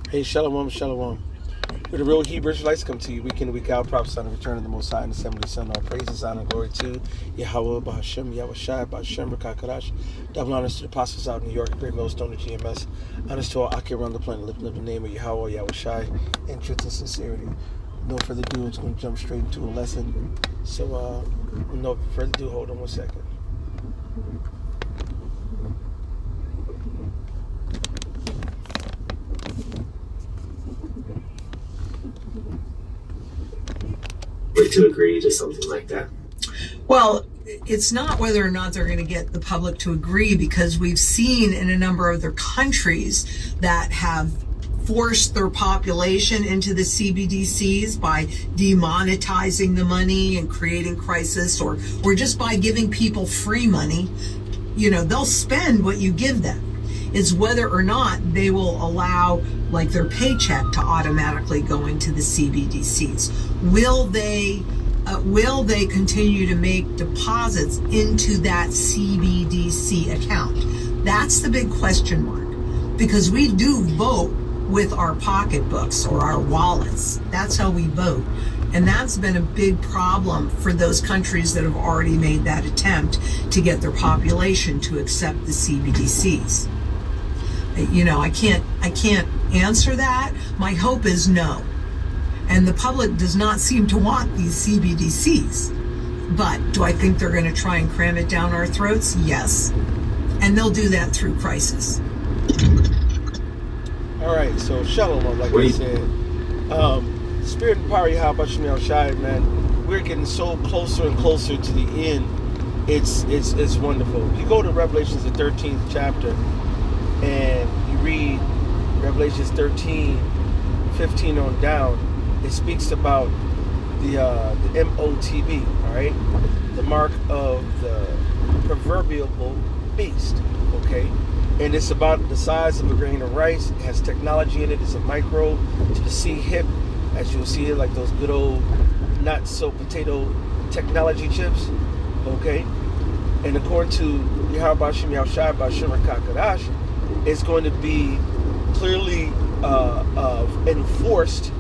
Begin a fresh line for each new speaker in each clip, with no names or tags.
Hey, Shalom, Shalom. Where the real Hebrew Israelites come to you week in and week out, prophesy the return of the Most High and Assembly Son. All praises, honor, and glory to Yahweh, Bahashem, Yahweh Shai, Bahashem, Rakakadash. Double honors to the apostles out in New York, Great Millstone, the GMS. Honors to all Aki around the planet, lifting up the name of Yahweh, Yahweh Shai, in truth and sincerity. No further ado, it's going to jump straight into a lesson. So, no further ado, hold on one second.
To agree to something like that?
Well, it's not whether or not they're going to get the public to agree, because we've seen in a number of other countries that have forced their population into the CBDCs by demonetizing the money and creating crisis, or just by giving people free money. You know, they'll spend what you give them. It's whether or not they will allow, like, their paycheck to automatically go into the CBDCs. Will they continue to make deposits into that CBDC account? That's the big question mark, because we do vote with our pocketbooks or our wallets. That's how we vote. And that's been a big problem for those countries that have already made that attempt to get their population to accept the CBDCs. You know, I can't answer that. My hope is no. And the public does not seem to want these CBDCs. But do I think they're going to try and cram it down our throats? Yes. And they'll do that through crisis.
All right, so Shalom, like I said. Spirit and power, Yahweh Shemel Shai, man. We're getting so closer and closer to the end. It's wonderful. You go to Revelations, the 13th chapter, and you read Revelations 13:15 on down. It speaks about the MOTB, all right, the mark of the proverbial beast, okay, and it's about the size of a grain of rice. It has technology in it. It's a micro to the C hip, as you'll see it, like those good old not so potato technology chips, okay. And according to Yahweh Shem Yahushai B'Shem Rakakadash, it's going to be clearly enforced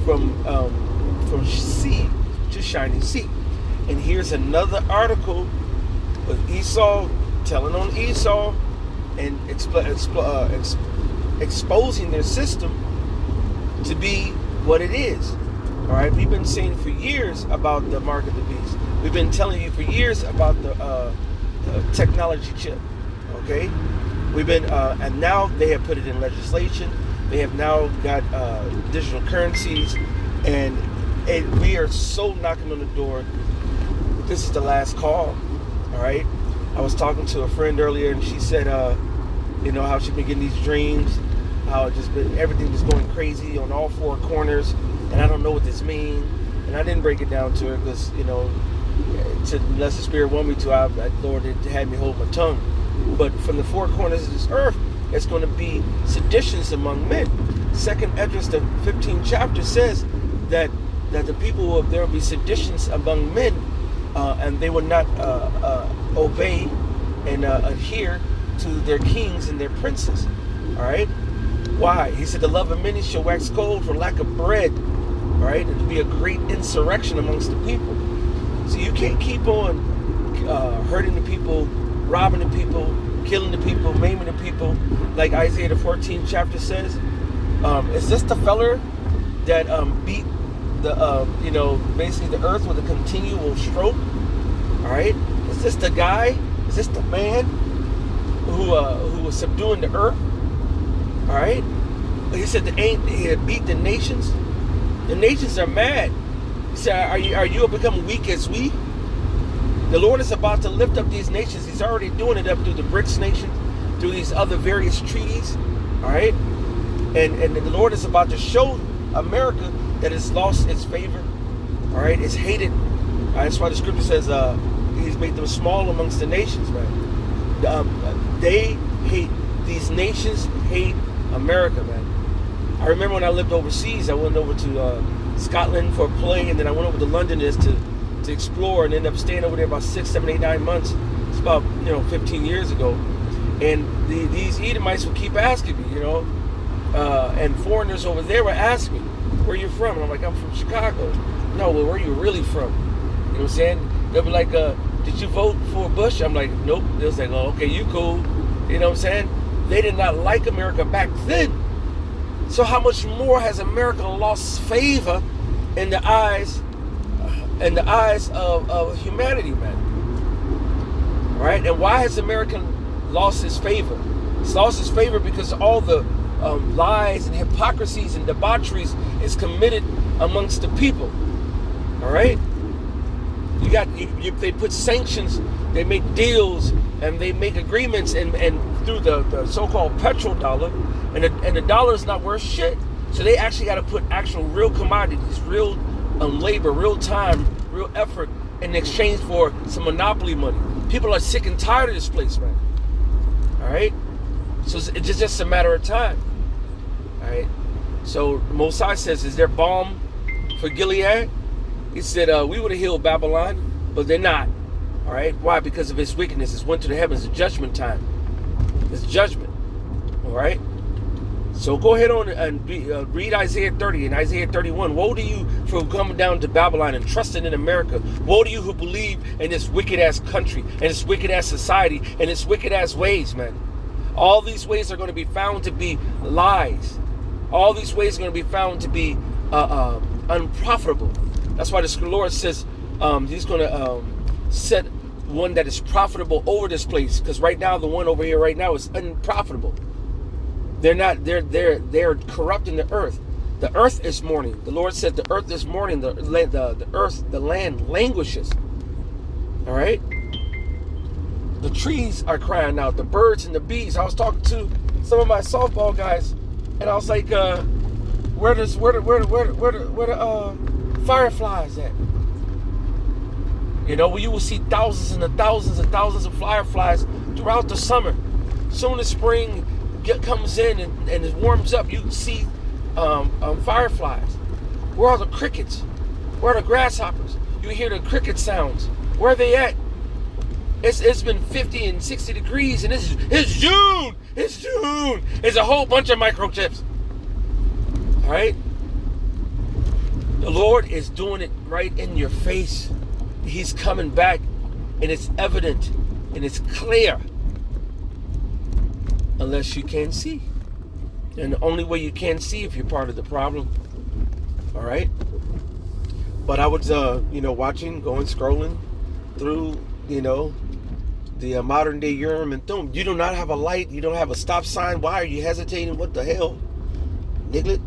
from sea to shining sea. And here's another article of Esau telling on Esau and exposing their system to be what it is. All right, we've been saying for years about the mark of the beast. We've been telling you for years about the technology chip. Okay. We've been, and now they have put it in legislation. They have now got digital currencies, and we are so knocking on the door. This is the last call, all right? I was talking to a friend earlier, and she said, you know, how she's been getting these dreams, how everything was going crazy on all four corners, and I don't know what this means. And I didn't break it down to her because, you know, unless the Spirit wanted me to, Lord, it had me hold my tongue. But from the four corners of this earth, it's going to be seditions among men. Second Esdras, the 15th chapter, says that the people there will be seditions among men, and they will not obey and adhere to their kings and their princes. All right? Why? He said the love of many shall wax cold for lack of bread. All right? It will be a great insurrection amongst the people. So you can't keep on hurting the people, robbing the people, killing the people, maiming the people, like Isaiah the 14th chapter says. Is this the feller that beat the you know, basically the earth with a continual stroke? All right, is this the guy? Is this the man who was subduing the earth? All right, he said he had beat the nations. The nations are mad. He said, are you becoming weak as we? The Lord is about to lift up these nations. He's already doing it up through the BRICS nation, through these other various treaties, all right? And the Lord is about to show America that it's lost its favor, all right? It's hated. All right? That's why the scripture says he's made them small amongst the nations, man. They hate, these nations hate America, man. I remember when I lived overseas, I went over to Scotland for a play, and then I went over to London to explore, and ended up staying over there about 6, 7, 8, 9 months. It's about, you know, 15 years ago. And these Edomites would keep asking me, you know, And foreigners over there were asking me, where you from? And I'm like, I'm from Chicago. No, well, where are you really from? You know what I'm saying? They'll be like, did you vote for Bush? I'm like, nope. They'll say, oh, okay, you cool. You know what I'm saying? They did not like America back then. So how much more has America lost favor in the eyes of humanity, man? Right? And why has America lost its favor? It's lost its favor because all the lies and hypocrisies and debaucheries is committed amongst the people. All right? They put sanctions, they make deals, and they make agreements, and through the so-called petrodollar, and the dollar is not worth shit. So they actually got to put actual real commodities, real labor, real time, real effort in exchange for some monopoly money. People are sick and tired of this place, man. All right? So it's just a matter of time. All right? So Mosai says, is there balm for Gilead? He said, we would have healed Babylon, but they're not. All right? Why? Because of its wickedness. It's went to the heavens. It's judgment time. It's judgment. All right? So go ahead on and read Isaiah 30 and Isaiah 31. Woe to you for coming down to Babylon and trusting in America. Woe to you who believe in this wicked-ass country and this wicked-ass society and its wicked-ass ways, man. All these ways are going to be found to be lies. All these ways are going to be found to be unprofitable. That's why the Lord says he's going to set one that is profitable over this place. Because right now, the one over here right now is unprofitable. They're corrupting the earth. The earth is mourning. The Lord said the earth is mourning. The land languishes. All right? The trees are crying out. The birds and the bees. I was talking to some of my softball guys, and I was like, where the fireflies at? You know, you will see thousands and thousands and thousands of fireflies throughout the summer. Soon as spring comes in and it warms up, you can see fireflies. Where are the crickets? Where are the grasshoppers? You hear the cricket sounds. Where are they at? It's been 50 and 60 degrees, and it's June. It's June. It's a whole bunch of microchips. All right. The Lord is doing it right in your face. He's coming back, and it's evident and it's clear. Unless you can't see. And the only way you can see if you're part of the problem. All right? But I was, watching, scrolling through, the modern day Urim and Thummim. You do not have a light. You don't have a stop sign. Why are you hesitating? What the hell? Niglet?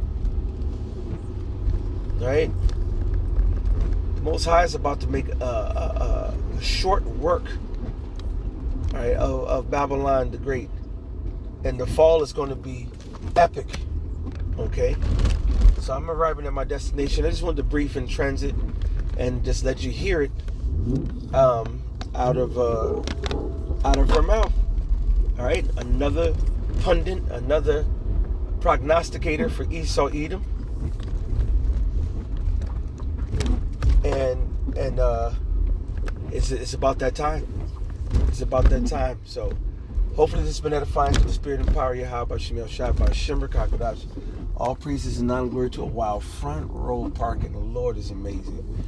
All right? The Most High is about to make a short work, all right, of Babylon the Great. And the fall is going to be epic. Okay? So I'm arriving at my destination. I just wanted to brief in transit and just let you hear it out of her mouth. All right? Another pundit, another prognosticator for Esau Edom. And it's about that time. It's about that time. So hopefully this has been edifying to the spirit and power of Yahweh by Shem Shai by Shimmer Kakadash. All praises and honor and glory to a wild front row parking. The Lord is amazing.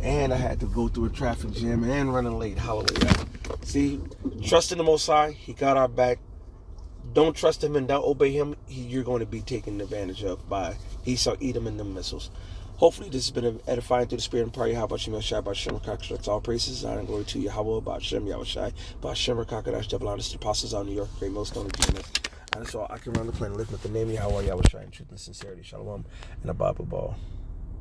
And I had to go through a traffic jam and running late. Hallelujah. See, trust in the Most High. He got our back. Don't trust him and don't obey him. You're going to be taken advantage of by Esau Edom and the missiles. Hopefully this has been edifying to the spirit and power of Yahweh by Shem Shai by Shimmer Kakadash. That's all praises and honor and glory to Yahweh by Shem Shai by Shimmer Kakadash. Devil honest apostles out of New York. Great millstone of Jesus. And that's all I can run the planet, live with the name of Yahweh Shai in truth and sincerity. Shalom and a Bible ball.